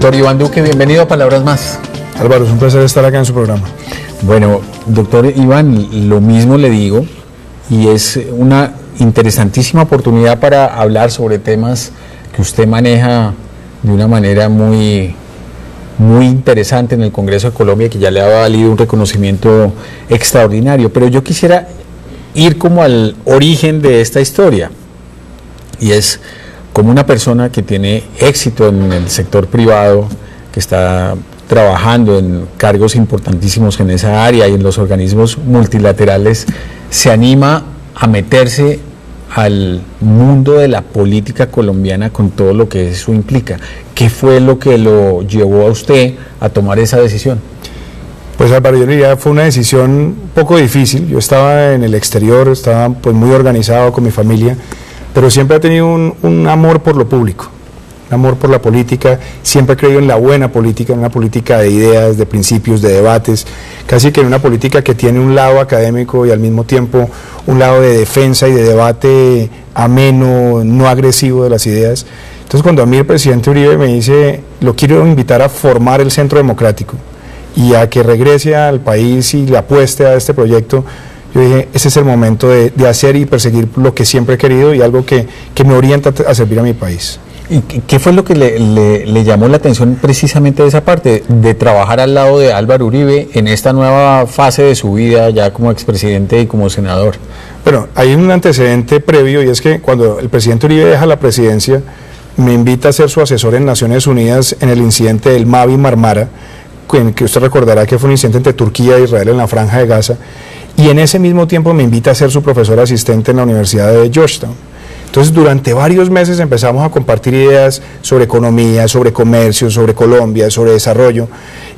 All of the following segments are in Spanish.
Doctor Iván Duque, bienvenido a Palabras Más. Álvaro, es un placer estar acá en su programa. Bueno, doctor Iván, lo mismo le digo, y es una interesantísima oportunidad para hablar sobre temas que usted maneja de una manera muy interesante en el Congreso de Colombia, que ya le ha valido un reconocimiento extraordinario. Pero yo quisiera ir como al origen de esta historia, y es como una persona que tiene éxito en el sector privado, que está trabajando en cargos importantísimos en esa área y en los organismos multilaterales, se anima a meterse al mundo de la política colombiana con todo lo que eso implica. ¿Qué fue lo que lo llevó a usted a tomar esa decisión? Pues Álvaro, yo diría fue una decisión un poco difícil. Yo estaba en el exterior, estaba pues muy organizado con mi familia, pero siempre he tenido un amor por lo público, un amor por la política. Siempre he creído en la buena política, en una política de ideas, de principios, de debates, casi que en una política que tiene un lado académico y al mismo tiempo un lado de defensa y de debate ameno, no agresivo de las ideas. Entonces, cuando a mí el presidente Uribe me dice, lo quiero invitar a formar el Centro Democrático y a que regrese al país y le apueste a este proyecto, yo dije, ese es el momento de hacer y perseguir lo que siempre he querido y algo que me orienta a servir a mi país. ¿Y qué fue lo que le llamó la atención precisamente de esa parte, de trabajar al lado de Álvaro Uribe en esta nueva fase de su vida, ya como expresidente y como senador? Bueno, hay un antecedente previo, y es que cuando el presidente Uribe deja la presidencia, me invita a ser su asesor en Naciones Unidas en el incidente del Mavi Marmara, que usted recordará que fue un incidente entre Turquía e Israel en la Franja de Gaza, y en ese mismo tiempo me invita a ser su profesor asistente en la Universidad de Georgetown. Entonces, durante varios meses empezamos a compartir ideas sobre economía, sobre comercio, sobre Colombia, sobre desarrollo,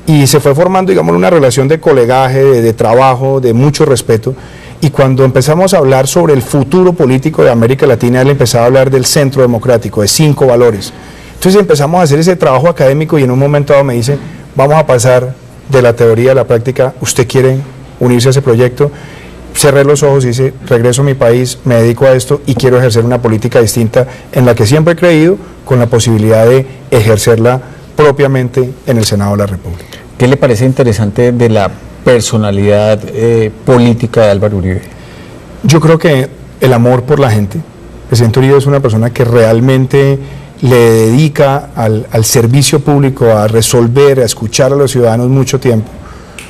y se fue formando, digamos, una relación de colegaje, de trabajo, de mucho respeto. Y cuando empezamos a hablar sobre el futuro político de América Latina, él empezaba a hablar del Centro Democrático, de 5 valores. Entonces empezamos a hacer ese trabajo académico y en un momento dado me dice, vamos a pasar de la teoría a la práctica, ¿usted quiere unirse a ese proyecto? Cerré los ojos y dice, regreso a mi país, me dedico a esto y quiero ejercer una política distinta en la que siempre he creído, con la posibilidad de ejercerla propiamente en el Senado de la República. ¿Qué le parece interesante de la personalidad política de Álvaro Uribe? Yo creo que el amor por la gente. El presidente Uribe es una persona que realmente le dedica al servicio público, a resolver, a escuchar a los ciudadanos mucho tiempo.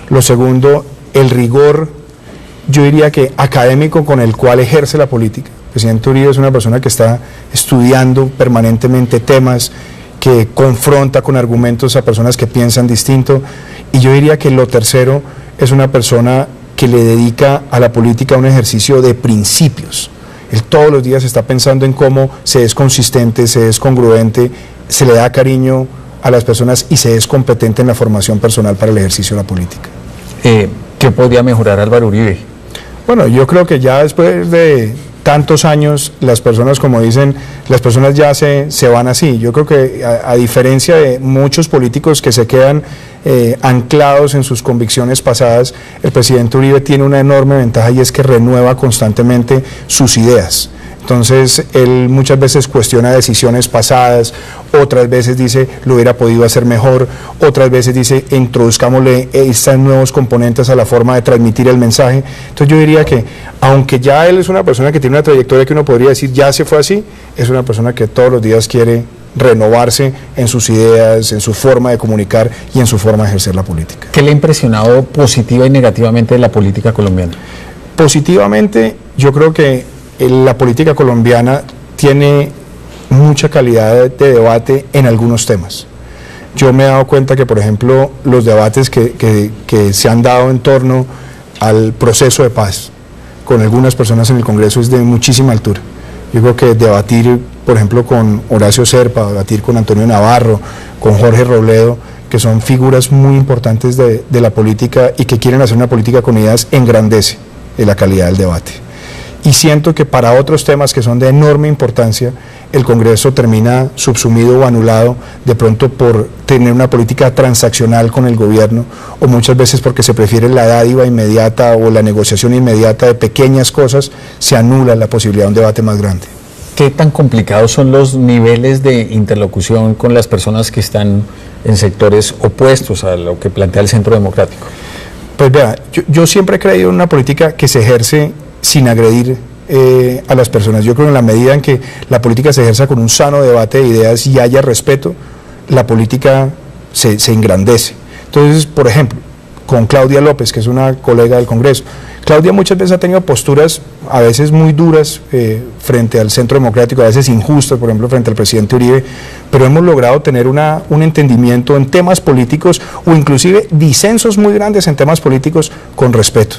Lo segundo, el rigor, yo diría que académico con el cual ejerce la política. El presidente Uribe es una persona que está estudiando permanentemente temas, que confronta con argumentos a personas que piensan distinto, y yo diría que lo tercero es una persona que le dedica a la política un ejercicio de principios. Él todos los días está pensando en cómo se es consistente, se es congruente, se le da cariño a las personas y se es competente en la formación personal para el ejercicio de la política. ¿Qué podría mejorar Álvaro Uribe? Bueno, yo creo que ya después de tantos años, las personas, como dicen, las personas ya se van así. Yo creo que a diferencia de muchos políticos que se quedan anclados en sus convicciones pasadas, el presidente Uribe tiene una enorme ventaja y es que renueva constantemente sus ideas. Entonces, él muchas veces cuestiona decisiones pasadas, otras veces dice, lo hubiera podido hacer mejor, otras veces dice, introduzcámosle estos nuevos componentes a la forma de transmitir el mensaje. Entonces, yo diría que, aunque ya él es una persona que tiene una trayectoria que uno podría decir, ya se fue así, es una persona que todos los días quiere renovarse en sus ideas, en su forma de comunicar y en su forma de ejercer la política. ¿Qué le ha impresionado positiva y negativamente de la política colombiana? Positivamente, yo creo que la política colombiana tiene mucha calidad de debate en algunos temas. Yo me he dado cuenta que, por ejemplo, los debates que se han dado en torno al proceso de paz con algunas personas en el Congreso es de muchísima altura. Yo creo que debatir, por ejemplo, con Horacio Serpa, debatir con Antonio Navarro, con Jorge Robledo, que son figuras muy importantes de la política y que quieren hacer una política con ideas, engrandece la calidad del debate. Y siento que para otros temas que son de enorme importancia, el Congreso termina subsumido o anulado de pronto por tener una política transaccional con el gobierno, o muchas veces porque se prefiere la dádiva inmediata o la negociación inmediata de pequeñas cosas, se anula la posibilidad de un debate más grande. ¿qué tan complicados son los niveles de interlocución con las personas que están en sectores opuestos a lo que plantea el Centro Democrático? Pues vea, yo siempre he creído en una política que se ejerce sin agredir a las personas. Yo creo que en la medida en que la política se ejerza con un sano debate de ideas y haya respeto, la política se engrandece. Entonces, por ejemplo, con Claudia López, que es una colega del Congreso, Claudia muchas veces ha tenido posturas a veces muy duras frente al Centro Democrático, a veces injustas, por ejemplo, frente al presidente Uribe, pero hemos logrado tener un entendimiento en temas políticos o inclusive disensos muy grandes en temas políticos con respeto.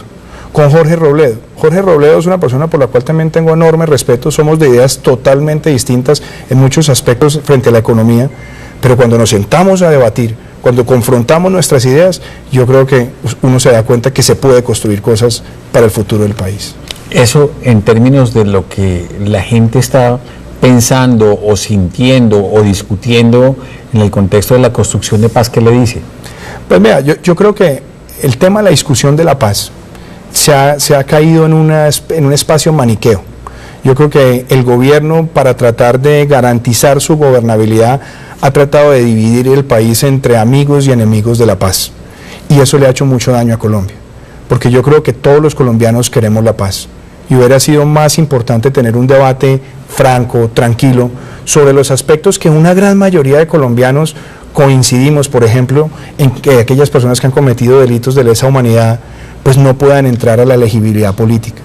Con Jorge Robledo. Jorge Robledo es una persona por la cual también tengo enorme respeto, somos de ideas totalmente distintas en muchos aspectos frente a la economía, pero cuando nos sentamos a debatir, cuando confrontamos nuestras ideas, yo creo que uno se da cuenta que se puede construir cosas para el futuro del país. Eso en términos de lo que la gente está pensando o sintiendo o discutiendo en el contexto de la construcción de paz, ¿qué le dice? Pues mira, yo creo que el tema de la discusión de la paz se ha caído en un espacio maniqueo. Yo creo que el gobierno, para tratar de garantizar su gobernabilidad, ha tratado de dividir el país entre amigos y enemigos de la paz. Y eso le ha hecho mucho daño a Colombia, porque yo creo que todos los colombianos queremos la paz. Y hubiera sido más importante tener un debate franco, tranquilo, sobre los aspectos que una gran mayoría de colombianos coincidimos, por ejemplo, en que aquellas personas que han cometido delitos de lesa humanidad pues no puedan entrar a la elegibilidad política.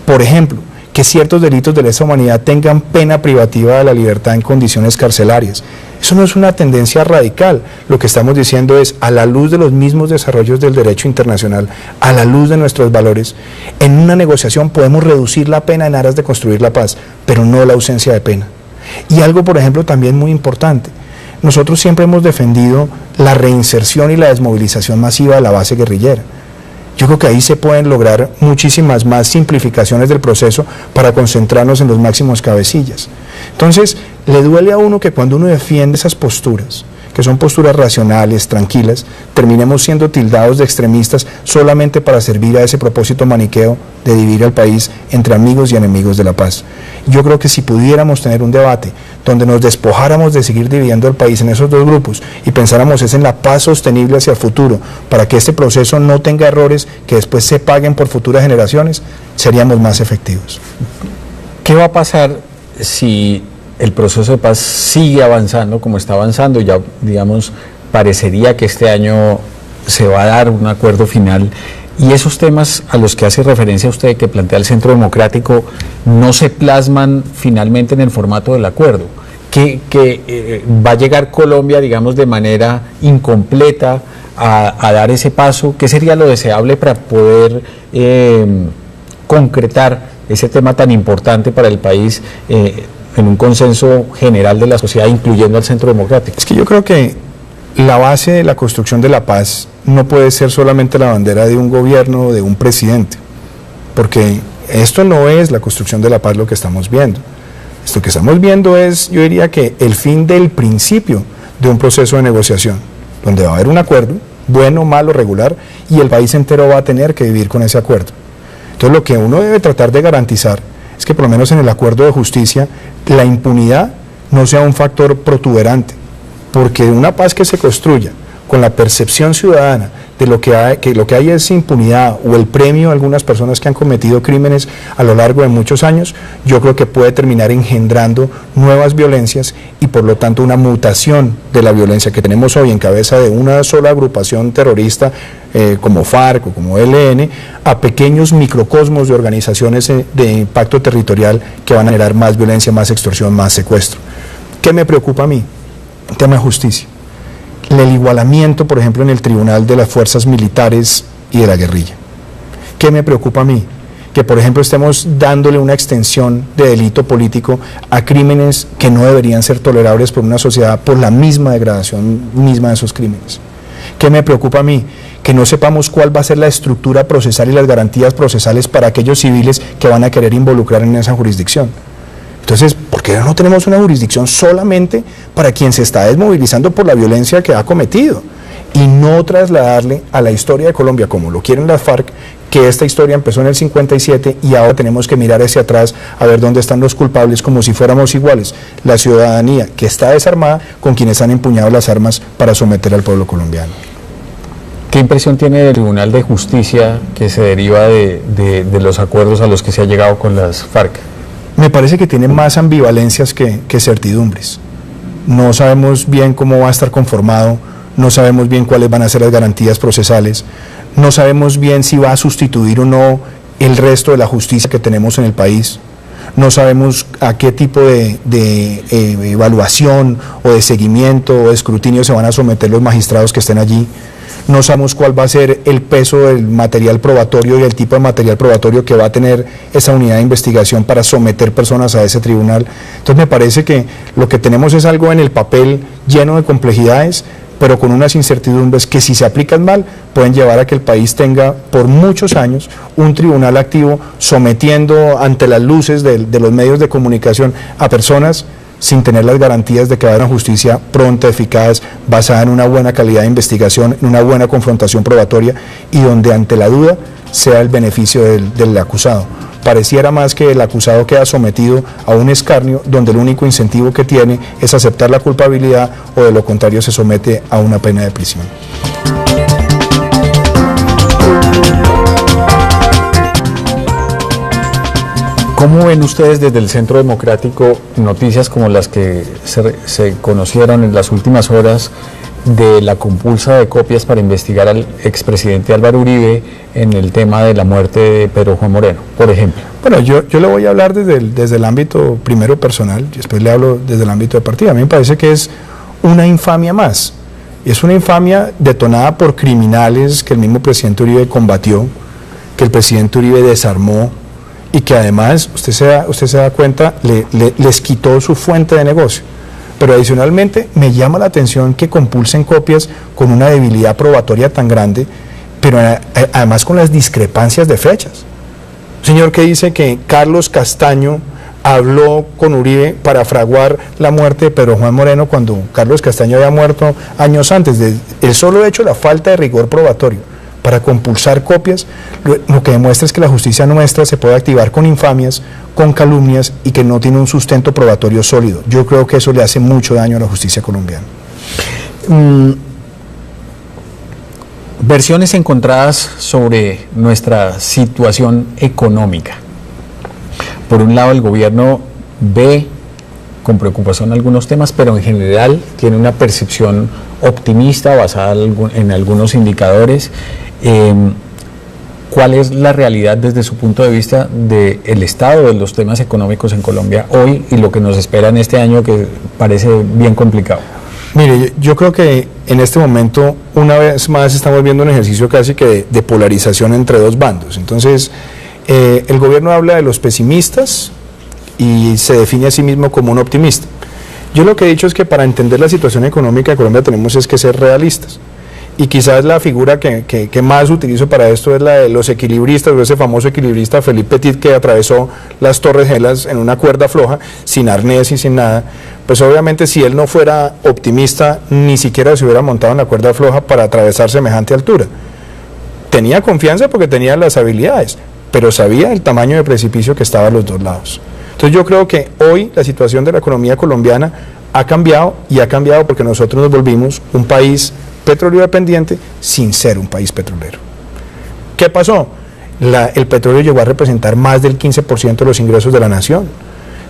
Por ejemplo, que ciertos delitos de lesa humanidad tengan pena privativa de la libertad en condiciones carcelarias. Eso no es una tendencia radical. Lo que estamos diciendo es, a la luz de los mismos desarrollos del derecho internacional, a la luz de nuestros valores, en una negociación podemos reducir la pena en aras de construir la paz, pero no la ausencia de pena. Y algo, por ejemplo, también muy importante, nosotros siempre hemos defendido la reinserción y la desmovilización masiva de la base guerrillera. Yo creo que ahí se pueden lograr muchísimas más simplificaciones del proceso para concentrarnos en los máximos cabecillas. Entonces, le duele a uno que cuando uno defiende esas posturas, que son posturas racionales, tranquilas, terminemos siendo tildados de extremistas solamente para servir a ese propósito maniqueo de dividir al país entre amigos y enemigos de la paz. Yo creo que si pudiéramos tener un debate donde nos despojáramos de seguir dividiendo el país en esos dos grupos y pensáramos en la paz sostenible hacia el futuro, para que este proceso no tenga errores que después se paguen por futuras generaciones, seríamos más efectivos. ¿Qué va a pasar si el proceso de paz sigue avanzando como está avanzando? Ya, digamos, parecería que este año se va a dar un acuerdo final, y esos temas a los que hace referencia usted, que plantea el Centro Democrático, no se plasman finalmente en el formato del acuerdo, que va a llegar Colombia, digamos, de manera incompleta a dar ese paso. ¿Qué sería lo deseable para poder concretar ese tema tan importante para el país en un consenso general de la sociedad, incluyendo al Centro Democrático? Es que yo creo que la base de la construcción de la paz no puede ser solamente la bandera de un gobierno o de un presidente, porque esto no es la construcción de la paz lo que estamos viendo. Esto que estamos viendo es, yo diría que el fin del principio de un proceso de negociación, donde va a haber un acuerdo, bueno, malo, regular, y el país entero va a tener que vivir con ese acuerdo. Entonces lo que uno debe tratar de garantizar es que por lo menos en el acuerdo de justicia la impunidad no sea un factor protuberante, porque una paz que se construya con la percepción ciudadana de lo que hay es impunidad o el premio a algunas personas que han cometido crímenes a lo largo de muchos años, yo creo que puede terminar engendrando nuevas violencias y por lo tanto una mutación de la violencia que tenemos hoy en cabeza de una sola agrupación terrorista como FARC o como ELN, a pequeños microcosmos de organizaciones de impacto territorial que van a generar más violencia, más extorsión, más secuestro. ¿Qué me preocupa a mí? El tema de justicia. El igualamiento, por ejemplo, en el tribunal de las fuerzas militares y de la guerrilla. ¿Qué me preocupa a mí? Que, por ejemplo, estemos dándole una extensión de delito político a crímenes que no deberían ser tolerables por una sociedad por la misma degradación misma de esos crímenes. ¿Qué me preocupa a mí? Que no sepamos cuál va a ser la estructura procesal y las garantías procesales para aquellos civiles que van a querer involucrar en esa jurisdicción. Entonces, ¿por qué no tenemos una jurisdicción solamente para quien se está desmovilizando por la violencia que ha cometido? Y no trasladarle a la historia de Colombia, como lo quieren las FARC, que esta historia empezó en el 57 y ahora tenemos que mirar hacia atrás a ver dónde están los culpables, como si fuéramos iguales, la ciudadanía que está desarmada con quienes han empuñado las armas para someter al pueblo colombiano. ¿Qué impresión tiene del Tribunal de Justicia que se deriva de los acuerdos a los que se ha llegado con las FARC? Me parece que tiene más ambivalencias que certidumbres. No sabemos bien cómo va a estar conformado, no sabemos bien cuáles van a ser las garantías procesales, no sabemos bien si va a sustituir o no el resto de la justicia que tenemos en el país, no sabemos a qué tipo de evaluación o de seguimiento o de escrutinio se van a someter los magistrados que estén allí. No sabemos cuál va a ser el peso del material probatorio y el tipo de material probatorio que va a tener esa unidad de investigación para someter personas a ese tribunal. Entonces me parece que lo que tenemos es algo en el papel lleno de complejidades, pero con unas incertidumbres que si se aplican mal pueden llevar a que el país tenga por muchos años un tribunal activo sometiendo ante las luces de los medios de comunicación a personas sin tener las garantías de que va a haber una justicia pronta, eficaz, basada en una buena calidad de investigación, en una buena confrontación probatoria y donde ante la duda sea el beneficio del acusado. Pareciera más que el acusado queda sometido a un escarnio donde el único incentivo que tiene es aceptar la culpabilidad o de lo contrario se somete a una pena de prisión. ¿Cómo ven ustedes desde el Centro Democrático noticias como las que se conocieron en las últimas horas de la compulsa de copias para investigar al expresidente Álvaro Uribe en el tema de la muerte de Pedro Juan Moreno, por ejemplo? Bueno, yo le voy a hablar desde el ámbito primero personal, y después le hablo desde el ámbito de partido. A mí me parece que es una infamia más. Y es una infamia detonada por criminales que el mismo presidente Uribe combatió, que el presidente Uribe desarmó, y que además, usted se da cuenta, les quitó su fuente de negocio. Pero adicionalmente me llama la atención que compulsen copias con una debilidad probatoria tan grande, pero además con las discrepancias de fechas. Un señor que dice que Carlos Castaño habló con Uribe para fraguar la muerte de Pedro Juan Moreno cuando Carlos Castaño había muerto años antes. El solo hecho de la falta de rigor probatorio para compulsar copias, lo que demuestra es que la justicia nuestra se puede activar con infamias, con calumnias y que no tiene un sustento probatorio sólido. Yo creo que eso le hace mucho daño a la justicia colombiana. Versiones encontradas sobre nuestra situación económica. Por un lado, el gobierno ve con preocupación algunos temas, pero en general tiene una percepción optimista basada en algunos indicadores. ¿Cuál es la realidad desde su punto de vista del estado de los temas económicos en Colombia hoy y lo que nos espera en este año, que parece bien complicado? Mire, yo creo que en este momento una vez más estamos viendo un ejercicio casi que de polarización entre dos bandos. Entonces el gobierno habla de los pesimistas y se define a sí mismo como un optimista. Yo lo que he dicho es que para entender la situación económica de Colombia tenemos es que ser realistas. Y quizás la figura que más utilizo para esto es la de los equilibristas, o ese famoso equilibrista Philippe Petit que atravesó las Torres Gemelas en una cuerda floja, sin arnés y sin nada. Pues obviamente si él no fuera optimista, ni siquiera se hubiera montado en la cuerda floja para atravesar semejante altura. Tenía confianza porque tenía las habilidades, pero sabía el tamaño de precipicio que estaba a los dos lados. Entonces yo creo que hoy la situación de la economía colombiana ha cambiado, y ha cambiado porque nosotros nos volvimos un país petróleo dependiente sin ser un país petrolero. ¿Qué pasó? El petróleo llegó a representar más del 15% de los ingresos de la nación,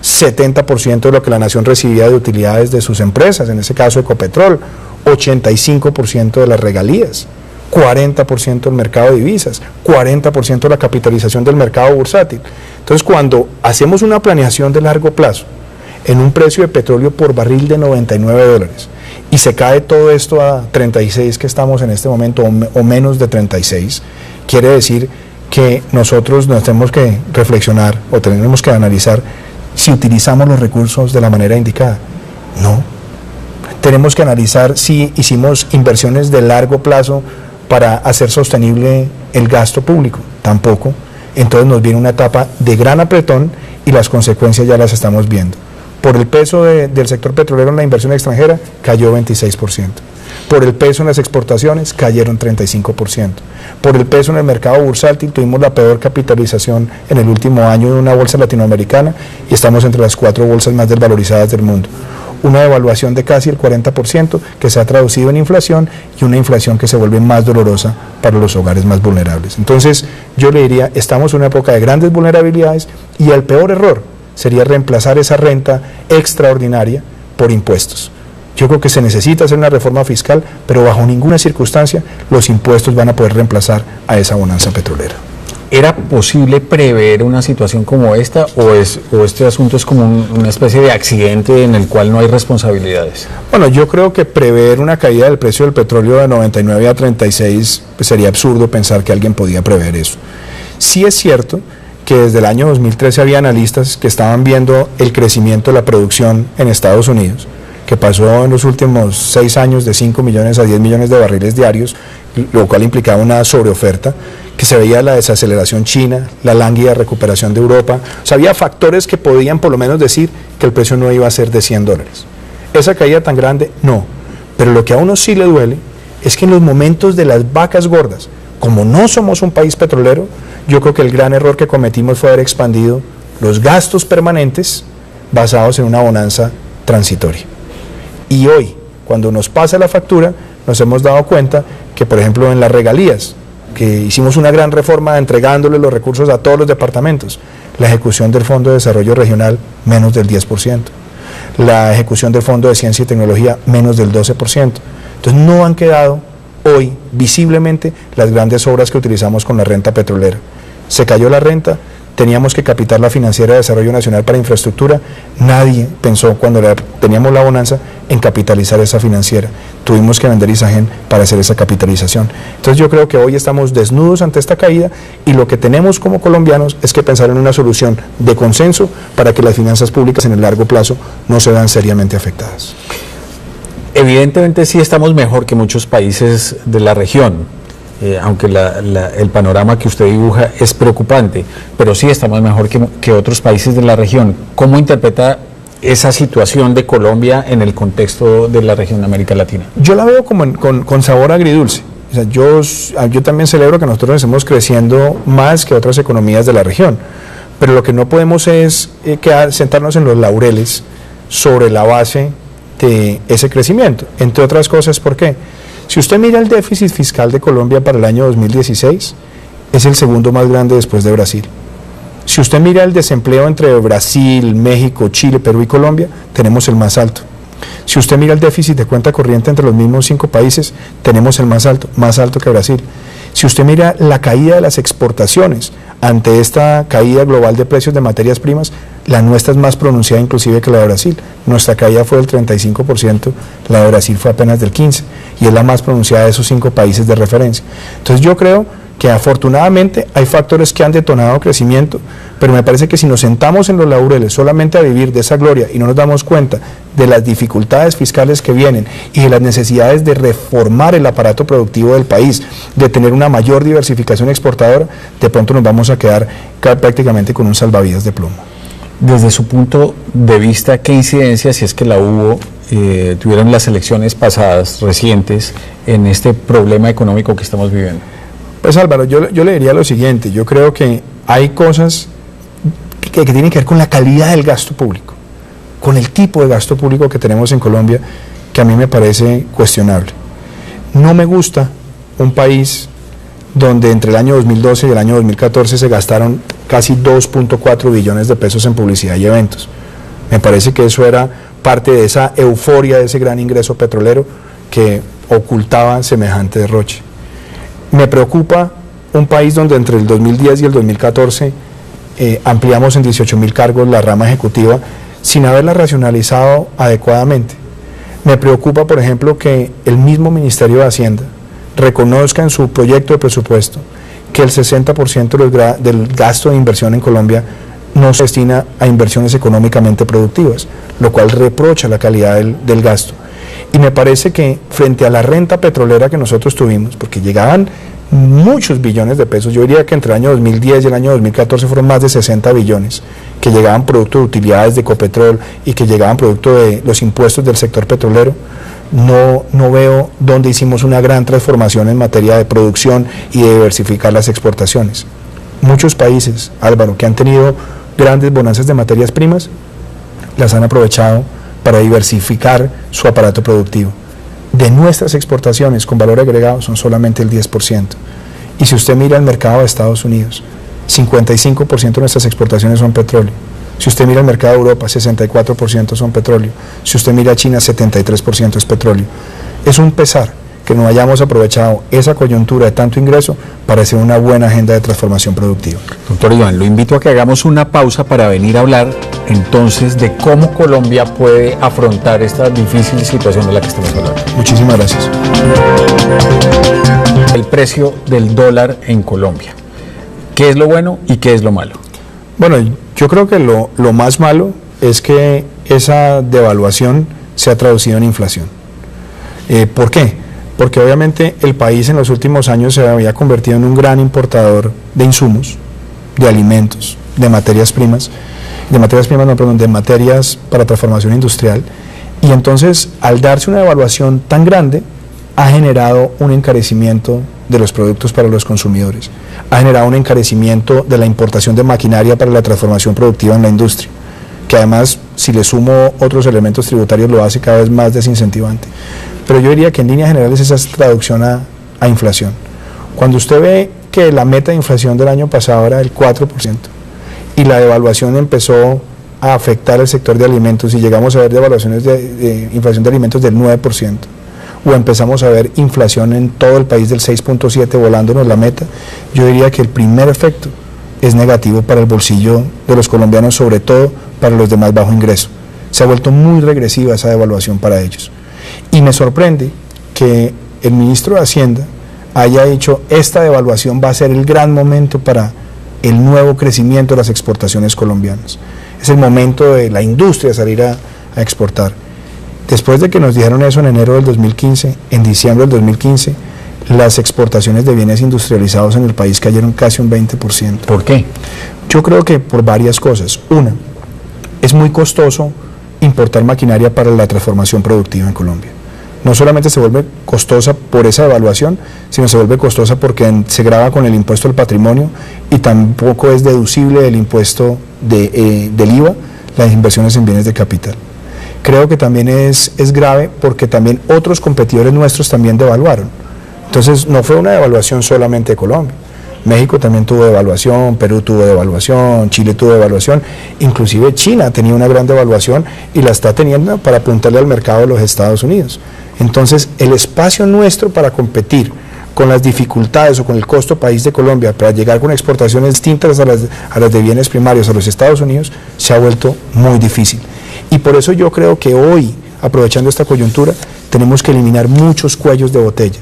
70% de lo que la nación recibía de utilidades de sus empresas, en ese caso Ecopetrol, 85% de las regalías, 40% del mercado de divisas, 40% de la capitalización del mercado bursátil. Entonces, cuando hacemos una planeación de largo plazo en un precio de petróleo por barril de $99 y se cae todo esto a 36 que estamos en este momento, o menos de 36, quiere decir que nosotros nos tenemos que reflexionar o tenemos que analizar si utilizamos los recursos de la manera indicada. No. Tenemos que analizar si hicimos inversiones de largo plazo para hacer sostenible el gasto público. Tampoco. Entonces nos viene una etapa de gran apretón y las consecuencias ya las estamos viendo. Por el peso del sector petrolero en la inversión extranjera, cayó 26%. Por el peso en las exportaciones cayeron 35%. Por el peso en el mercado bursátil tuvimos la peor capitalización en el último año de una bolsa latinoamericana y estamos entre las 4 bolsas más desvalorizadas del mundo. Una devaluación de casi el 40% que se ha traducido en inflación y una inflación que se vuelve más dolorosa para los hogares más vulnerables. Entonces yo le diría, estamos en una época de grandes vulnerabilidades y el peor error sería reemplazar esa renta extraordinaria por impuestos. Yo creo que se necesita hacer una reforma fiscal, pero bajo ninguna circunstancia los impuestos van a poder reemplazar a esa bonanza petrolera. ¿Era posible prever una situación como esta o este asunto es como una especie de accidente en el cual no hay responsabilidades? Bueno, yo creo que prever una caída del precio del petróleo de 99 a 36 pues sería absurdo pensar que alguien podía prever eso. Sí es cierto que desde el año 2013 había analistas que estaban viendo el crecimiento de la producción en Estados Unidos, que pasó en los últimos 6 años de 5 millones a 10 millones de barriles diarios, lo cual implicaba una sobreoferta, que se veía la desaceleración china, la lánguida recuperación de Europa. O sea, había factores que podían por lo menos decir que el precio no iba a ser de $100. ¿Esa caída tan grande? No. Pero lo que a uno sí le duele es que en los momentos de las vacas gordas, como no somos un país petrolero, yo creo que el gran error que cometimos fue haber expandido los gastos permanentes basados en una bonanza transitoria. Y hoy, cuando nos pasa la factura, nos hemos dado cuenta que, por ejemplo, en las regalías, que hicimos una gran reforma entregándole los recursos a todos los departamentos, la ejecución del Fondo de Desarrollo Regional menos del 10%, la ejecución del Fondo de Ciencia y Tecnología menos del 12%. Entonces no han quedado hoy visiblemente las grandes obras que utilizamos con la renta petrolera. Se cayó la renta, teníamos que capitar la Financiera de Desarrollo Nacional para Infraestructura, nadie pensó cuando teníamos la bonanza en capitalizar esa financiera, tuvimos que vender Isagen para hacer esa capitalización. Entonces yo creo que hoy estamos desnudos ante esta caída y lo que tenemos como colombianos es que pensar en una solución de consenso para que las finanzas públicas en el largo plazo no se vean seriamente afectadas. Evidentemente sí estamos mejor que muchos países de la región. Aunque el panorama que usted dibuja es preocupante, pero sí estamos mejor que otros países de la región. ¿Cómo interpreta esa situación de Colombia en el contexto de la región de América Latina? Yo la veo como con sabor agridulce. O sea, yo también celebro que nosotros estemos creciendo más que otras economías de la región, pero lo que no podemos es sentarnos en los laureles sobre la base de ese crecimiento. Entre otras cosas, ¿por qué? Si usted mira el déficit fiscal de Colombia para el año 2016, es el segundo más grande después de Brasil. Si usted mira el desempleo entre Brasil, México, Chile, Perú y Colombia, tenemos el más alto. Si usted mira el déficit de cuenta corriente entre los mismos 5 países, tenemos el más alto que Brasil. Si usted mira la caída de las exportaciones ante esta caída global de precios de materias primas, la nuestra es más pronunciada inclusive que la de Brasil. Nuestra caída fue del 35%, la de Brasil fue apenas del 15%, y es la más pronunciada de esos 5 países de referencia. Entonces yo creo que afortunadamente hay factores que han detonado crecimiento, pero me parece que si nos sentamos en los laureles solamente a vivir de esa gloria y no nos damos cuenta de las dificultades fiscales que vienen y de las necesidades de reformar el aparato productivo del país, de tener una mayor diversificación exportadora, de pronto nos vamos a quedar prácticamente con un salvavidas de plomo. Desde su punto de vista, ¿qué incidencia, si es que la hubo, tuvieron las elecciones pasadas, recientes, en este problema económico que estamos viviendo? Pues Álvaro, yo le diría lo siguiente, yo creo que hay cosas que tienen que ver con la calidad del gasto público, con el tipo de gasto público que tenemos en Colombia, que a mí me parece cuestionable. No me gusta un país donde entre el año 2012 y el año 2014 se gastaron casi 2.4 billones de pesos en publicidad y eventos. Me parece que eso era parte de esa euforia, de ese gran ingreso petrolero que ocultaba semejante derroche. Me preocupa un país donde entre el 2010 y el 2014 ampliamos en 18.000 cargos la rama ejecutiva sin haberla racionalizado adecuadamente. Me preocupa, por ejemplo, que el mismo Ministerio de Hacienda reconozca en su proyecto de presupuesto que el 60% del gasto de inversión en Colombia no se destina a inversiones económicamente productivas, lo cual reprocha la calidad del gasto. Y me parece que frente a la renta petrolera que nosotros tuvimos, porque llegaban muchos billones de pesos, yo diría que entre el año 2010 y el año 2014 fueron más de 60 billones, que llegaban producto de utilidades de Ecopetrol y que llegaban producto de los impuestos del sector petrolero, no veo dónde hicimos una gran transformación en materia de producción y de diversificar las exportaciones. Muchos países, Álvaro, que han tenido grandes bonanzas de materias primas, las han aprovechado para diversificar su aparato productivo. De nuestras exportaciones con valor agregado son solamente el 10%. Y si usted mira el mercado de Estados Unidos, 55% de nuestras exportaciones son petróleo. Si usted mira el mercado de Europa, 64% son petróleo. Si usted mira China, 73% es petróleo. Es un pesar que no hayamos aprovechado esa coyuntura de tanto ingreso para hacer una buena agenda de transformación productiva. Doctor Iván, lo invito a que hagamos una pausa para venir a hablar entonces de cómo Colombia puede afrontar esta difícil situación de la que estamos hablando. Muchísimas gracias. El precio del dólar en Colombia. ¿Qué es lo bueno y qué es lo malo? Bueno, yo creo que lo más malo es que esa devaluación se ha traducido en inflación. ¿Por qué? Porque obviamente el país en los últimos años se había convertido en un gran importador de insumos, de alimentos, de materias primas, de materias para transformación industrial, y entonces al darse una devaluación tan grande ha generado un encarecimiento de los productos para los consumidores, ha generado un encarecimiento de la importación de maquinaria para la transformación productiva en la industria, que además, si le sumo otros elementos tributarios, lo hace cada vez más desincentivante. Pero yo diría que en líneas generales esa es traducción a inflación. Cuando usted ve que la meta de inflación del año pasado era del 4% y la devaluación empezó a afectar el sector de alimentos y llegamos a ver devaluaciones de inflación de alimentos del 9%, o empezamos a ver inflación en todo el país del 6.7 volándonos la meta, yo diría que el primer efecto es negativo para el bolsillo de los colombianos, sobre todo para los de más bajo ingreso. Se ha vuelto muy regresiva esa devaluación para ellos. Y me sorprende que el ministro de Hacienda haya dicho esta devaluación va a ser el gran momento para el nuevo crecimiento de las exportaciones colombianas. Es el momento de la industria salir a exportar. Después de que nos dijeron eso en enero del 2015, en diciembre del 2015, las exportaciones de bienes industrializados en el país cayeron casi un 20%. ¿Por qué? Yo creo que por varias cosas. Una, es muy costoso importar maquinaria para la transformación productiva en Colombia. No solamente se vuelve costosa por esa devaluación, sino se vuelve costosa porque se grava con el impuesto al patrimonio y tampoco es deducible del impuesto del IVA las inversiones en bienes de capital. Creo que también es grave porque también otros competidores nuestros también devaluaron. Entonces no fue una devaluación solamente de Colombia. México también tuvo devaluación, Perú tuvo devaluación, Chile tuvo devaluación, inclusive China tenía una gran devaluación y la está teniendo para apuntarle al mercado de los Estados Unidos. Entonces el espacio nuestro para competir con las dificultades o con el costo país de Colombia para llegar con exportaciones distintas a las de bienes primarios a los Estados Unidos se ha vuelto muy difícil. Y por eso yo creo que hoy, aprovechando esta coyuntura, tenemos que eliminar muchos cuellos de botella.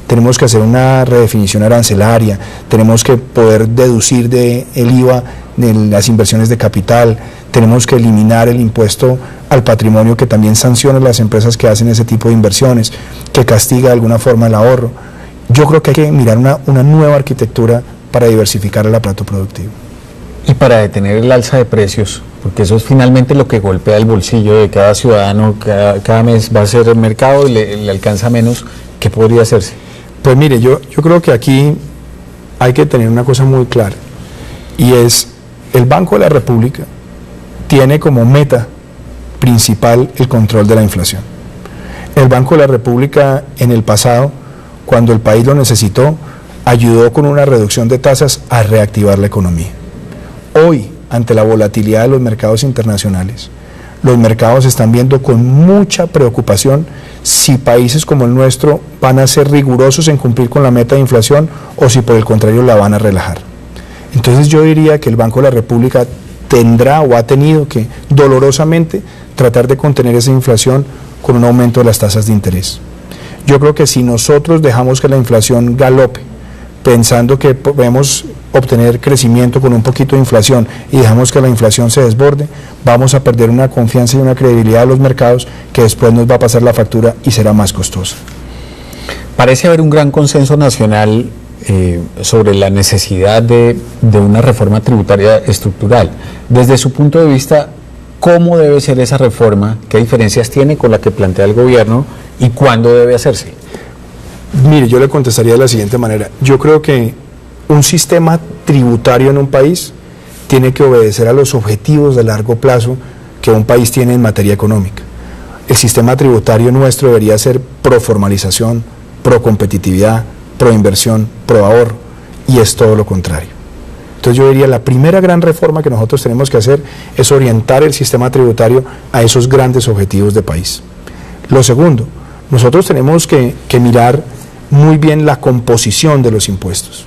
Tenemos que hacer una redefinición arancelaria, tenemos que poder deducir del IVA de las inversiones de capital, tenemos que eliminar el impuesto al patrimonio que también sanciona a las empresas que hacen ese tipo de inversiones, que castiga de alguna forma el ahorro. Yo creo que hay que mirar una nueva arquitectura para diversificar el aparato productivo. Y para detener el alza de precios, porque eso es finalmente lo que golpea el bolsillo de cada ciudadano, cada mes va a ser el mercado y le alcanza menos, ¿qué podría hacerse? Pues mire, yo creo que aquí hay que tener una cosa muy clara, y es el Banco de la República tiene como meta principal el control de la inflación. El Banco de la República en el pasado, cuando el país lo necesitó, ayudó con una reducción de tasas a reactivar la economía. Hoy, ante la volatilidad de los mercados internacionales, los mercados están viendo con mucha preocupación si países como el nuestro van a ser rigurosos en cumplir con la meta de inflación o si por el contrario la van a relajar. Entonces yo diría que el Banco de la República tendrá o ha tenido que dolorosamente tratar de contener esa inflación con un aumento de las tasas de interés. Yo creo que si nosotros dejamos que la inflación galope, pensando que podemos obtener crecimiento con un poquito de inflación y dejamos que la inflación se desborde, vamos a perder una confianza y una credibilidad de los mercados que después nos va a pasar la factura y será más costosa. Parece haber un gran consenso nacional sobre la necesidad de una reforma tributaria estructural. Desde su punto de vista, ¿cómo debe ser esa reforma? ¿Qué diferencias tiene con la que plantea el gobierno? ¿Y cuándo debe hacerse? Mire, yo le contestaría de la siguiente manera. Yo creo que un sistema tributario en un país tiene que obedecer a los objetivos de largo plazo que un país tiene en materia económica. El sistema tributario nuestro debería ser pro formalización, pro competitividad, pro inversión, pro ahorro, y es todo lo contrario. Entonces yo diría, la primera gran reforma que nosotros tenemos que hacer es orientar el sistema tributario a esos grandes objetivos de país. Lo segundo, nosotros tenemos que mirar muy bien la composición de los impuestos.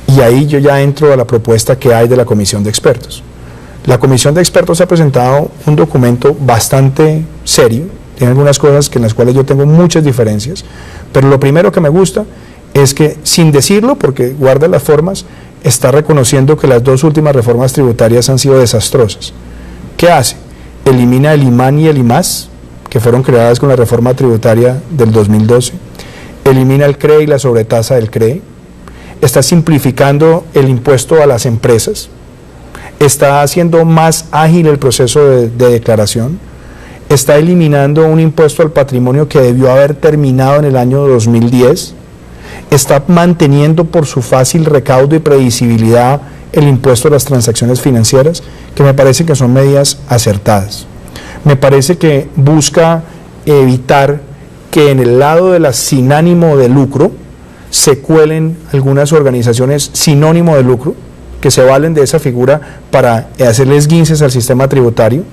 Y ahí yo ya entro a la propuesta que hay de la Comisión de Expertos. La Comisión de Expertos ha presentado un documento bastante serio, tiene algunas cosas en las cuales yo tengo muchas diferencias, pero lo primero que me gusta es que, sin decirlo, porque guarda las formas, está reconociendo que las dos últimas reformas tributarias han sido desastrosas. ¿Qué hace? Elimina el IMAN y el IMAS, que fueron creadas con la reforma tributaria del 2012, elimina el CRE y la sobretasa del CRE, está simplificando el impuesto a las empresas, está haciendo más ágil el proceso de declaración, está eliminando un impuesto al patrimonio que debió haber terminado en el año 2010, está manteniendo por su fácil recaudo y predecibilidad el impuesto a las transacciones financieras, que me parece que son medidas acertadas. Me parece que busca evitar que en el lado de la sin ánimo de lucro se cuelen algunas organizaciones sin ánimo de lucro, que se valen de esa figura para hacerles guinces al sistema tributario.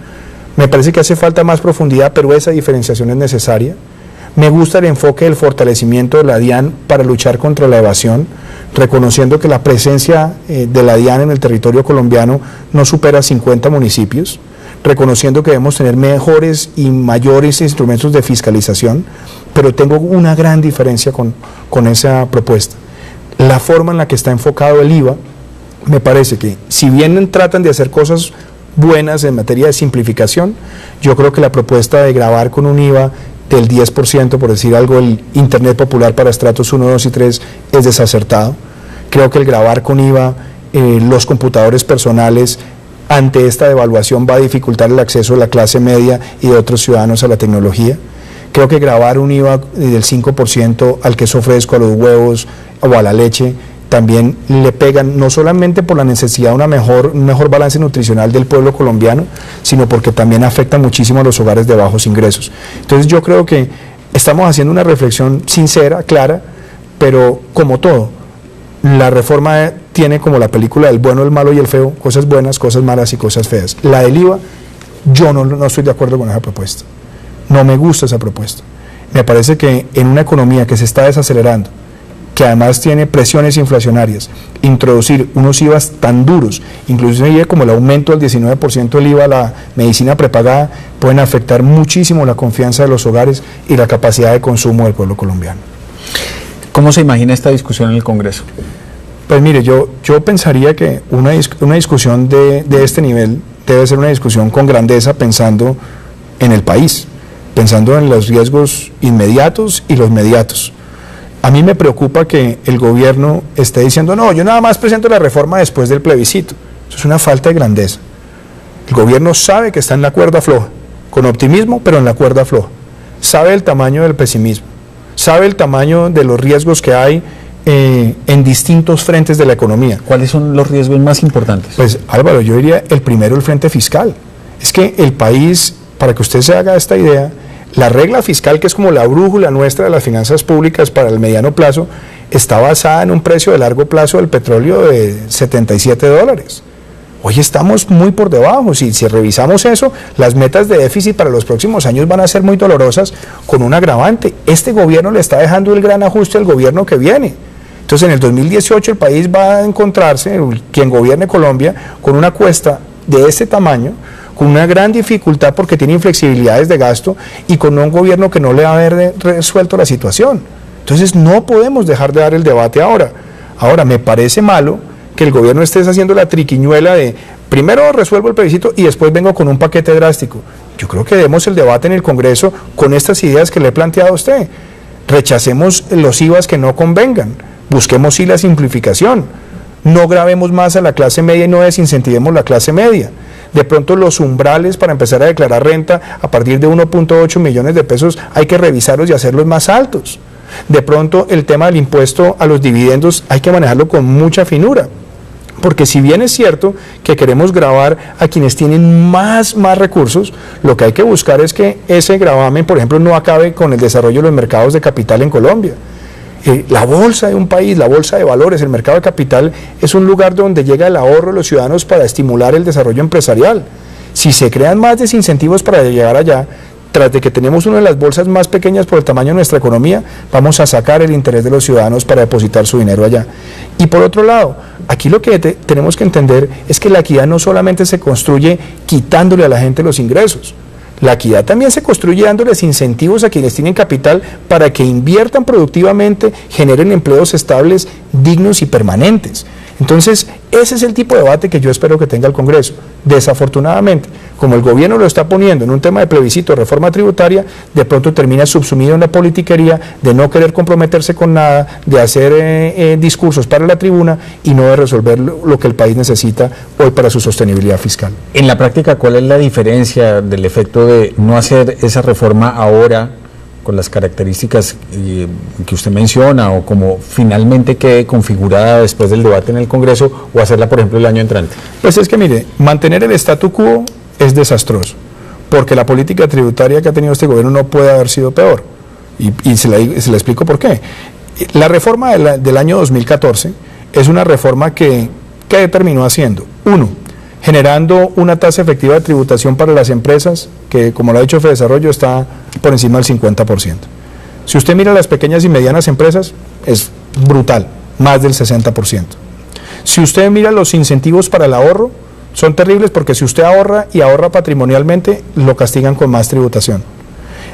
Me parece que hace falta más profundidad, pero esa diferenciación es necesaria. Me gusta el enfoque del fortalecimiento de la DIAN para luchar contra la evasión, reconociendo que la presencia de la DIAN en el territorio colombiano no supera 50 municipios, reconociendo que debemos tener mejores y mayores instrumentos de fiscalización, pero tengo una gran diferencia con esa propuesta. La forma en la que está enfocado el IVA, me parece que, si bien tratan de hacer cosas buenas en materia de simplificación, yo creo que la propuesta de gravar con un IVA del 10%, por decir algo, el Internet popular para estratos 1, 2 y 3 es desacertado. Creo que el gravar con IVA los computadores personales ante esta devaluación va a dificultar el acceso de la clase media y de otros ciudadanos a la tecnología. Creo que gravar un IVA del 5% al queso fresco, a los huevos o a la leche también le pegan, no solamente por la necesidad de un mejor balance nutricional del pueblo colombiano, sino porque también afecta muchísimo a los hogares de bajos ingresos. Entonces yo creo que estamos haciendo una reflexión sincera, clara, pero como todo, la reforma tiene, como la película del bueno, el malo y el feo, cosas buenas, cosas malas y cosas feas. La del IVA, yo no estoy de acuerdo con esa propuesta. No me gusta esa propuesta. Me parece que en una economía que se está desacelerando, que además tiene presiones inflacionarias, introducir unos IVAs tan duros, inclusive como el aumento del 19% del IVA a la medicina prepagada, pueden afectar muchísimo la confianza de los hogares y la capacidad de consumo del pueblo colombiano. ¿Cómo se imagina esta discusión en el Congreso? Pues mire, yo pensaría que una discusión de este nivel debe ser una discusión con grandeza, pensando en el país, pensando en los riesgos inmediatos y los mediatos. A mí me preocupa que el gobierno esté diciendo, no, yo nada más presento la reforma después del plebiscito. Eso es una falta de grandeza. El gobierno sabe que está en la cuerda floja, con optimismo, pero en la cuerda floja. Sabe el tamaño del pesimismo, sabe el tamaño de los riesgos que hay en distintos frentes de la economía. ¿Cuáles son los riesgos más importantes? Pues Álvaro, yo diría el primero, el frente fiscal. Es que el país, para que usted se haga esta idea, la regla fiscal, que es como la brújula nuestra de las finanzas públicas para el mediano plazo, está basada en un precio de largo plazo del petróleo de $77. Hoy estamos muy por debajo. Si revisamos eso, las metas de déficit para los próximos años van a ser muy dolorosas, con un agravante. Este gobierno le está dejando el gran ajuste al gobierno que viene. Entonces en el 2018 el país va a encontrarse, quien gobierne Colombia, con una cuesta de este tamaño, con una gran dificultad porque tiene inflexibilidades de gasto y con un gobierno que no le va a haber resuelto la situación. Entonces no podemos dejar de dar el debate ahora. Ahora, me parece malo que el gobierno esté haciendo la triquiñuela de primero resuelvo el plebiscito y después vengo con un paquete drástico. Yo creo que demos el debate en el Congreso con estas ideas que le he planteado a usted. Rechacemos los IVAs que no convengan, busquemos sí la simplificación, no gravemos más a la clase media y no desincentivemos la clase media. De pronto los umbrales para empezar a declarar renta a partir de 1.8 millones de pesos hay que revisarlos y hacerlos más altos. De pronto el tema del impuesto a los dividendos hay que manejarlo con mucha finura. Porque si bien es cierto que queremos gravar a quienes tienen más recursos, lo que hay que buscar es que ese gravamen, por ejemplo, no acabe con el desarrollo de los mercados de capital en Colombia. La bolsa de un país, la bolsa de valores, el mercado de capital es un lugar donde llega el ahorro de los ciudadanos para estimular el desarrollo empresarial. Si se crean más desincentivos para llegar allá, tras de que tenemos una de las bolsas más pequeñas por el tamaño de nuestra economía, vamos a sacar el interés de los ciudadanos para depositar su dinero allá. Y por otro lado, aquí lo que tenemos que entender es que la equidad no solamente se construye quitándole a la gente los ingresos, la equidad también se construye dándoles incentivos a quienes tienen capital para que inviertan productivamente, generen empleos estables, dignos y permanentes. Entonces, ese es el tipo de debate que yo espero que tenga el Congreso. Desafortunadamente, como el gobierno lo está poniendo en un tema de plebiscito, reforma tributaria, de pronto termina subsumido en la politiquería de no querer comprometerse con nada, de hacer discursos para la tribuna y no de resolver lo que el país necesita hoy para su sostenibilidad fiscal. En la práctica, ¿cuál es la diferencia del efecto de no hacer esa reforma ahora, con las características que usted menciona, o como finalmente quede configurada después del debate en el Congreso, o hacerla, por ejemplo, el año entrante? Pues es que, mire, mantener el statu quo es desastroso, porque la política tributaria que ha tenido este gobierno no puede haber sido peor, y se la explico por qué. La reforma del año 2014 es una reforma que terminó haciendo, uno, generando una tasa efectiva de tributación para las empresas que, como lo ha dicho FEDesarrollo, está por encima del 50%. Si usted mira las pequeñas y medianas empresas, es brutal, más del 60%. Si usted mira los incentivos para el ahorro, son terribles, porque si usted ahorra y ahorra patrimonialmente, lo castigan con más tributación.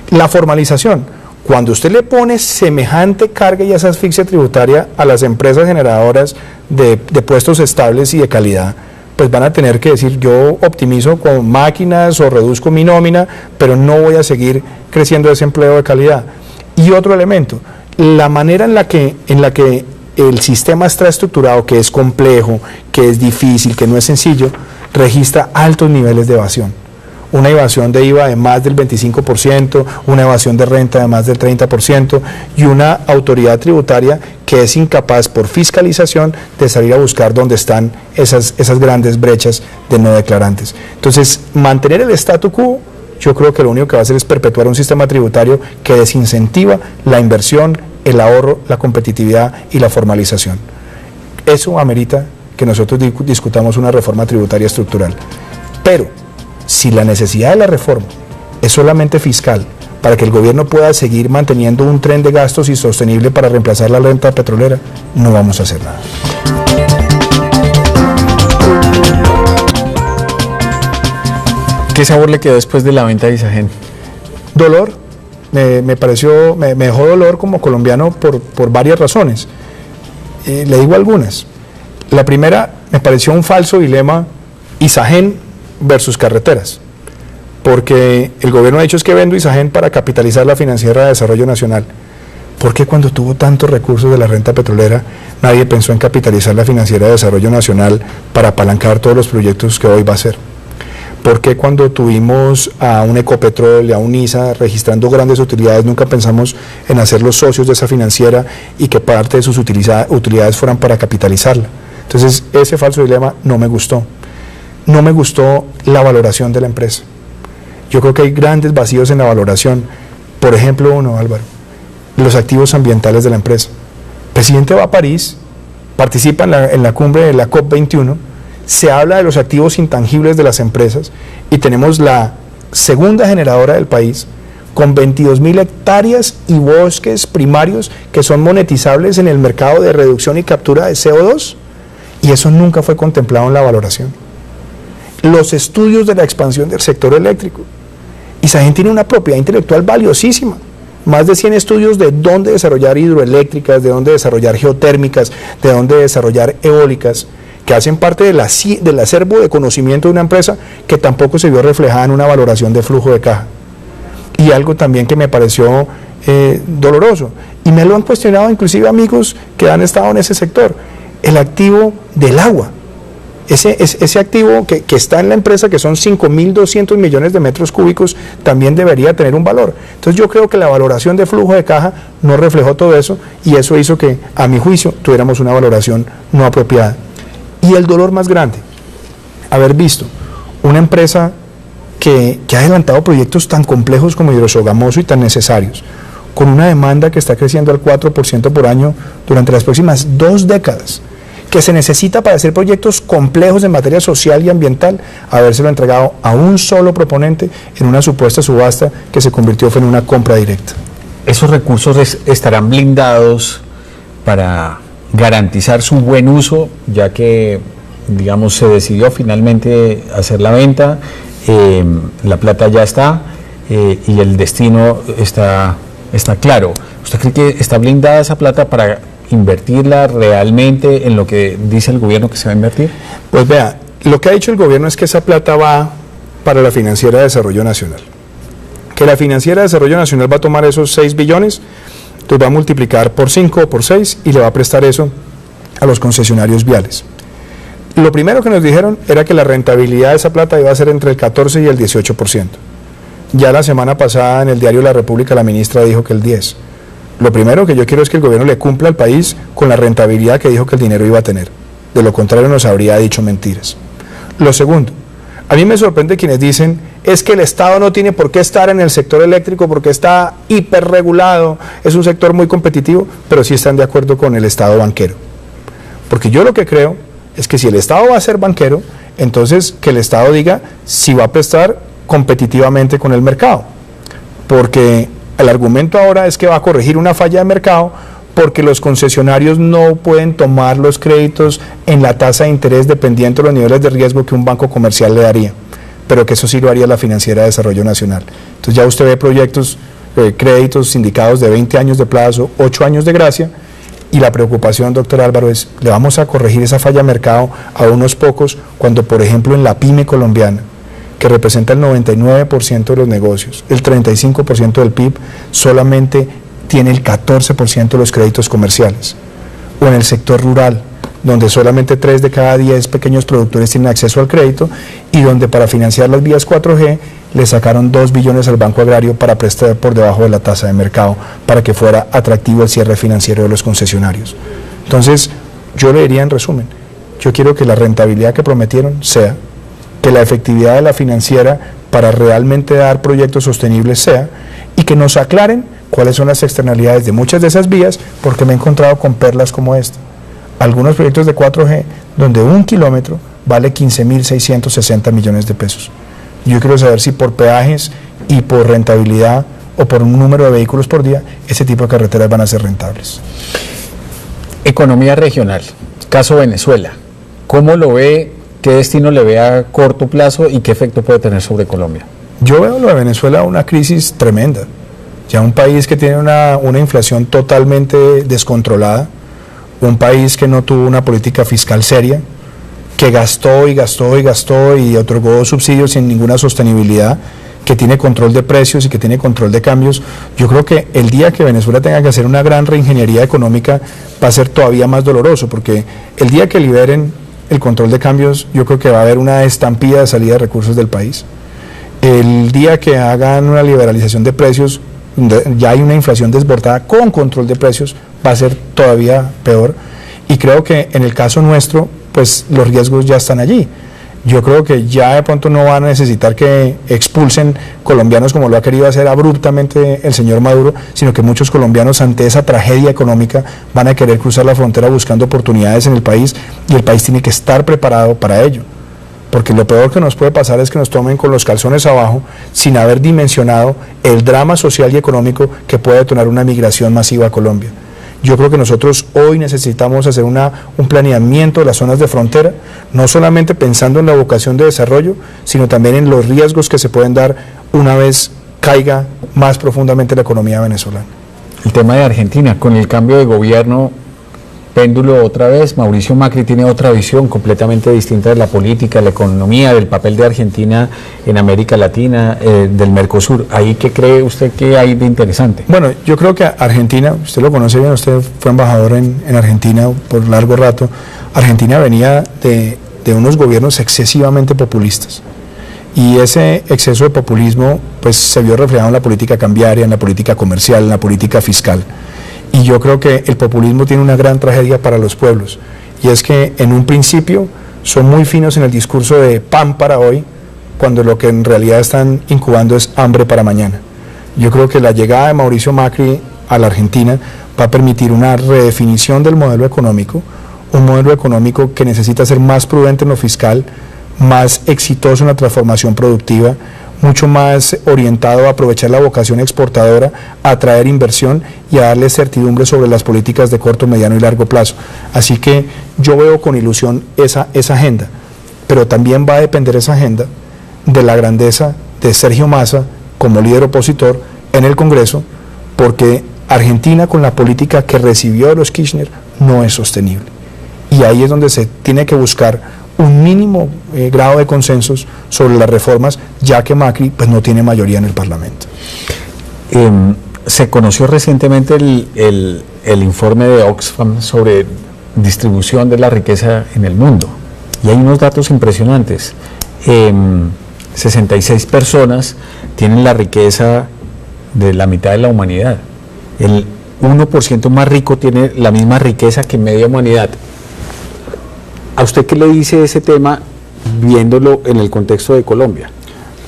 La formalización, cuando usted le pone semejante carga y esa asfixia tributaria a las empresas generadoras de puestos estables y de calidad, pues van a tener que decir: yo optimizo con máquinas o reduzco mi nómina, pero no voy a seguir creciendo ese empleo de calidad. Y otro elemento, la manera en la que el sistema está estructurado, que es complejo, que es difícil, que no es sencillo, registra altos niveles de evasión. Una evasión de IVA de más del 25%, una evasión de renta de más del 30% y una autoridad tributaria que es incapaz por fiscalización de salir a buscar dónde están esas grandes brechas de no declarantes. Entonces, mantener el statu quo, yo creo que lo único que va a hacer es perpetuar un sistema tributario que desincentiva la inversión, el ahorro, la competitividad y la formalización. Eso amerita que nosotros discutamos una reforma tributaria estructural. Pero si la necesidad de la reforma es solamente fiscal, para que el gobierno pueda seguir manteniendo un tren de gastos insostenible para reemplazar la renta petrolera, no vamos a hacer nada. ¿Qué sabor le quedó después de la venta de Isagen? Dolor. Me dejó dolor como colombiano por varias razones. Le digo algunas. La primera, me pareció un falso dilema Isagen versus carreteras, porque el gobierno ha dicho: es que vendo Isagen para capitalizar la Financiera de Desarrollo Nacional. ¿Por qué cuando tuvo tantos recursos de la renta petrolera nadie pensó en capitalizar la Financiera de Desarrollo Nacional para apalancar todos los proyectos que hoy va a hacer? ¿Por qué cuando tuvimos a un Ecopetrol y a un ISA registrando grandes utilidades nunca pensamos en hacerlos socios de esa financiera y que parte de sus utilidades fueran para capitalizarla? Entonces, ese falso dilema no me gustó. No me gustó la valoración de la empresa. Yo creo que hay grandes vacíos en la valoración. Por ejemplo, uno, Álvaro, los activos ambientales de la empresa. El presidente va a París, participa en la cumbre de la COP21, se habla de los activos intangibles de las empresas y tenemos la segunda generadora del país con 22.000 hectáreas y bosques primarios que son monetizables en el mercado de reducción y captura de CO2, y eso nunca fue contemplado en la valoración. Los estudios de la expansión del sector eléctrico. Isagen tiene una propiedad intelectual valiosísima, más de 100 estudios de dónde desarrollar hidroeléctricas, de dónde desarrollar geotérmicas, de dónde desarrollar eólicas, que hacen parte del acervo de conocimiento de una empresa que tampoco se vio reflejada en una valoración de flujo de caja. Y algo también que me pareció doloroso, y me lo han cuestionado inclusive amigos que han estado en ese sector: el activo del agua. ese activo que está en la empresa, que son 5.200 millones de metros cúbicos, también debería tener un valor. Entonces yo creo que la valoración de flujo de caja no reflejó todo eso, y eso hizo que, a mi juicio, tuviéramos una valoración no apropiada. Y el dolor más grande, haber visto una empresa que ha adelantado proyectos tan complejos como Hidrosogamoso y tan necesarios, con una demanda que está creciendo al 4% por año durante las próximas 2 décadas, que se necesita para hacer proyectos complejos en materia social y ambiental, habérselo entregado a un solo proponente en una supuesta subasta que se convirtió en una compra directa. ¿Esos recursos estarán blindados para garantizar su buen uso, ya que, digamos, se decidió finalmente hacer la venta, la plata ya está y el destino está claro? ¿Usted cree que está blindada esa plata para invertirla realmente en lo que dice el gobierno que se va a invertir? Pues vea, lo que ha dicho el gobierno es que esa plata va para la Financiera de Desarrollo Nacional, que la Financiera de Desarrollo Nacional va a tomar esos 6 billones, entonces va a multiplicar por 5 o por 6 y le va a prestar eso a los concesionarios viales. Lo primero que nos dijeron era que la rentabilidad de esa plata iba a ser entre el 14 y el 18%. Ya la semana pasada en el diario La República la ministra dijo que el 10%. Lo primero que yo quiero es que el gobierno le cumpla al país con la rentabilidad que dijo que el dinero iba a tener. De lo contrario nos habría dicho mentiras. Lo segundo, a mí me sorprende quienes dicen es que el Estado no tiene por qué estar en el sector eléctrico porque está hiperregulado, es un sector muy competitivo, pero sí están de acuerdo con el Estado banquero. Porque yo lo que creo es que si el Estado va a ser banquero, entonces que el Estado diga si va a prestar competitivamente con el mercado. Porque el argumento ahora es que va a corregir una falla de mercado porque los concesionarios no pueden tomar los créditos en la tasa de interés dependiendo de los niveles de riesgo que un banco comercial le daría, pero que eso sí lo haría la Financiera de Desarrollo Nacional. Entonces ya usted ve proyectos, créditos sindicados de 20 años de plazo, 8 años de gracia, y la preocupación, doctor Álvaro, es, ¿le vamos a corregir esa falla de mercado a unos pocos cuando, por ejemplo, en la pyme colombiana, que representa el 99% de los negocios, el 35% del PIB, solamente tiene el 14% de los créditos comerciales? O en el sector rural, donde solamente 3 de cada 10 pequeños productores tienen acceso al crédito, y donde para financiar las vías 4G le sacaron 2 billones al Banco Agrario para prestar por debajo de la tasa de mercado, para que fuera atractivo el cierre financiero de los concesionarios. Entonces, yo le diría en resumen, yo quiero que la rentabilidad que prometieron sea, que la efectividad de la financiera para realmente dar proyectos sostenibles sea, y que nos aclaren cuáles son las externalidades de muchas de esas vías, porque me he encontrado con perlas como esta. Algunos proyectos de 4G, donde 1 kilómetro vale 15.660 millones de pesos. Yo quiero saber si por peajes y por rentabilidad o por un número de vehículos por día, ese tipo de carreteras van a ser rentables. Economía regional, caso Venezuela, ¿cómo lo ve? ¿Qué destino le ve a corto plazo y qué efecto puede tener sobre Colombia? Yo veo lo de Venezuela una crisis tremenda. Ya un país que tiene una inflación totalmente descontrolada, un país que no tuvo una política fiscal seria, que gastó y gastó y gastó y otorgó subsidios sin ninguna sostenibilidad, que tiene control de precios y que tiene control de cambios. Yo creo que el día que Venezuela tenga que hacer una gran reingeniería económica va a ser todavía más doloroso, porque el día que liberen el control de cambios, yo creo que va a haber una estampida de salida de recursos del país. El día que hagan una liberalización de precios, ya hay una inflación desbordada con control de precios, va a ser todavía peor. Y creo que en el caso nuestro, pues los riesgos ya están allí. Yo creo que ya de pronto no van a necesitar que expulsen colombianos como lo ha querido hacer abruptamente el señor Maduro, sino que muchos colombianos ante esa tragedia económica van a querer cruzar la frontera buscando oportunidades en el país, y el país tiene que estar preparado para ello. Porque lo peor que nos puede pasar es que nos tomen con los calzones abajo sin haber dimensionado el drama social y económico que puede detonar una migración masiva a Colombia. Yo creo que nosotros hoy necesitamos hacer un planeamiento de las zonas de frontera, no solamente pensando en la vocación de desarrollo, sino también en los riesgos que se pueden dar una vez caiga más profundamente la economía venezolana. El tema de Argentina, con el cambio de gobierno, péndulo otra vez, Mauricio Macri tiene otra visión completamente distinta de la política, la economía, del papel de Argentina en América Latina, del Mercosur. ¿Ahí qué cree usted que hay de interesante? Bueno, yo creo que Argentina, usted lo conoce bien, usted fue embajador en Argentina por largo rato. Argentina venía de de unos gobiernos excesivamente populistas. Y ese exceso de populismo pues se vio reflejado en la política cambiaria, en la política comercial, en la política fiscal. Y yo creo que el populismo tiene una gran tragedia para los pueblos, y es que en un principio son muy finos en el discurso de pan para hoy, cuando lo que en realidad están incubando es hambre para mañana. Yo creo que la llegada de Mauricio Macri a la Argentina va a permitir una redefinición del modelo económico, un modelo económico que necesita ser más prudente en lo fiscal, más exitoso en la transformación productiva, mucho más orientado a aprovechar la vocación exportadora, a atraer inversión y a darle certidumbre sobre las políticas de corto, mediano y largo plazo. Así que yo veo con ilusión esa agenda, pero también va a depender esa agenda de la grandeza de Sergio Massa como líder opositor en el Congreso, porque Argentina, con la política que recibió de los Kirchner, no es sostenible. Y ahí es donde se tiene que buscar un mínimo grado de consensos sobre las reformas, ya que Macri pues no tiene mayoría en el Parlamento. Se conoció recientemente el informe de Oxfam sobre distribución de la riqueza en el mundo, y hay unos datos impresionantes. 66 personas tienen la riqueza de la mitad de la humanidad. El 1% más rico tiene la misma riqueza que media humanidad. ¿A usted qué le dice ese tema viéndolo en el contexto de Colombia?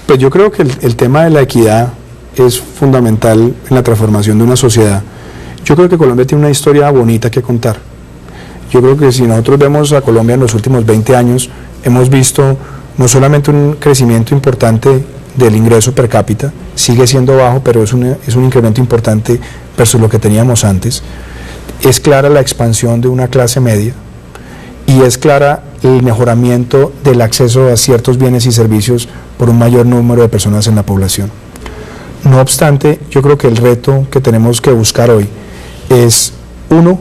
Pues yo creo que el tema de la equidad es fundamental en la transformación de una sociedad. Yo creo que Colombia tiene una historia bonita que contar. Yo creo que si nosotros vemos a Colombia en los últimos 20 años, hemos visto no solamente un crecimiento importante del ingreso per cápita, sigue siendo bajo, pero es un incremento importante versus lo que teníamos antes. Es clara la expansión de una clase media, y es clara el mejoramiento del acceso a ciertos bienes y servicios por un mayor número de personas en la población. No obstante, yo creo que el reto que tenemos que buscar hoy es, uno,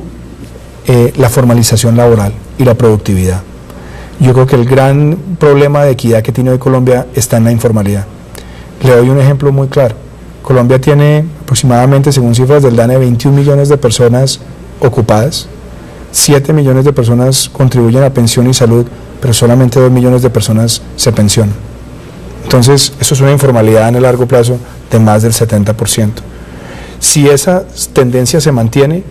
la formalización laboral y la productividad. Yo creo que el gran problema de equidad que tiene hoy Colombia está en la informalidad. Le doy un ejemplo muy claro. Colombia tiene aproximadamente, según cifras del DANE, 21 millones de personas ocupadas, 7 millones de personas contribuyen a pensión y salud, pero solamente 2 millones de personas se pensionan. Entonces, eso es una informalidad en el largo plazo de más del 70%. Si esa tendencia se mantiene,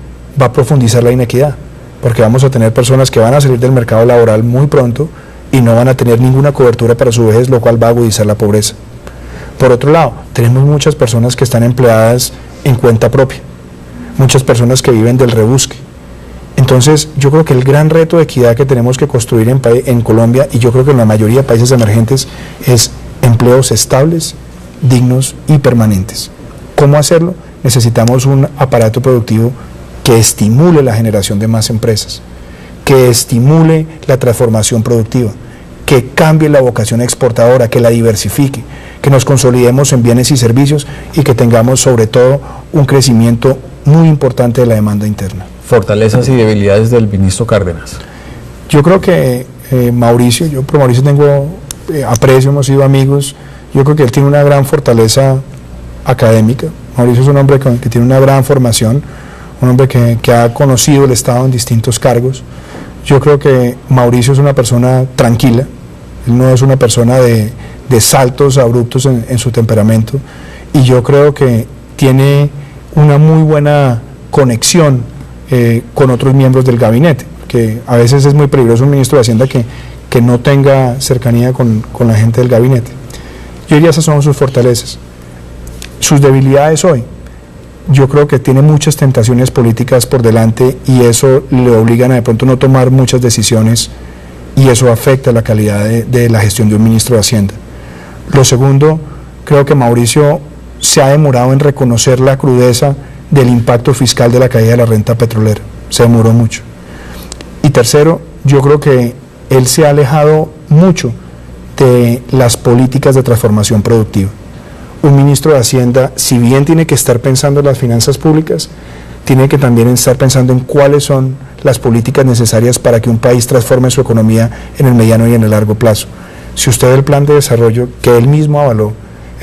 va a profundizar la inequidad, porque vamos a tener personas que van a salir del mercado laboral muy pronto y no van a tener ninguna cobertura para su vejez, lo cual va a agudizar la pobreza. Por otro lado, tenemos muchas personas que están empleadas en cuenta propia, muchas personas que viven del rebusque. Entonces, yo creo que el gran reto de equidad que tenemos que construir en Colombia, y yo creo que en la mayoría de países emergentes, es empleos estables, dignos y permanentes. ¿Cómo hacerlo? Necesitamos un aparato productivo que estimule la generación de más empresas, que estimule la transformación productiva, que cambie la vocación exportadora, que la diversifique, que nos consolidemos en bienes y servicios y que tengamos sobre todo un crecimiento muy importante de la demanda interna. Fortalezas y debilidades del ministro Cárdenas. Yo creo que Mauricio, yo por Mauricio tengo aprecio, hemos sido amigos. Yo creo que él tiene una gran fortaleza académica. Mauricio es un hombre que tiene una gran formación, un hombre que ha conocido el Estado en distintos cargos. Yo creo que Mauricio es una persona tranquila, él no es una persona de saltos abruptos en su temperamento, y yo creo que tiene una muy buena conexión con otros miembros del gabinete, que a veces es muy peligroso un ministro de Hacienda que no tenga cercanía con la gente del gabinete. Yo diría esas son sus fortalezas. Sus debilidades hoy, yo creo que tiene muchas tentaciones políticas por delante y eso le obligan a de pronto no tomar muchas decisiones y eso afecta la calidad de la gestión de un ministro de Hacienda. Lo segundo, creo que Mauricio se ha demorado en reconocer la crudeza del impacto fiscal de la caída de la renta petrolera, se demoró mucho. Y tercero, yo creo que él se ha alejado mucho de las políticas de transformación productiva. Un ministro de Hacienda, si bien tiene que estar pensando en las finanzas públicas, tiene que también estar pensando en cuáles son las políticas necesarias para que un país transforme su economía en el mediano y en el largo plazo. Si usted ve el plan de desarrollo que él mismo avaló,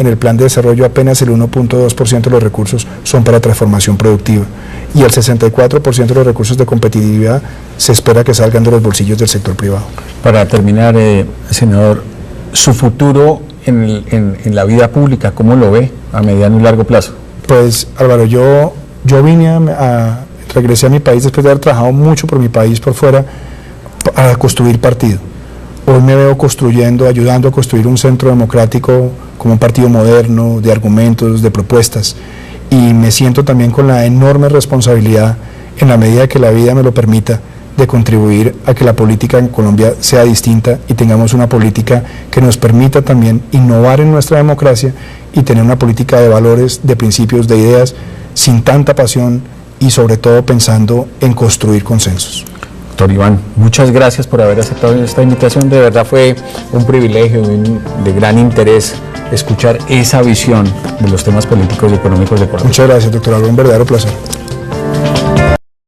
en el plan de desarrollo apenas el 1.2% de los recursos son para transformación productiva y el 64% de los recursos de competitividad se espera que salgan de los bolsillos del sector privado. Para terminar, senador, su futuro en la vida pública, ¿cómo lo ve a mediano y largo plazo? Pues Álvaro, yo regresé a mi país después de haber trabajado mucho por mi país por fuera para construir partido. Hoy me veo construyendo, ayudando a construir un centro democrático como un partido moderno, de argumentos, de propuestas, y me siento también con la enorme responsabilidad, en la medida que la vida me lo permita, de contribuir a que la política en Colombia sea distinta y tengamos una política que nos permita también innovar en nuestra democracia y tener una política de valores, de principios, de ideas, sin tanta pasión y sobre todo pensando en construir consensos. Doctor Iván, muchas gracias por haber aceptado esta invitación. De verdad fue un privilegio de gran interés escuchar esa visión de los temas políticos y económicos de Colombia. Muchas gracias, doctor Álvaro, un verdadero placer.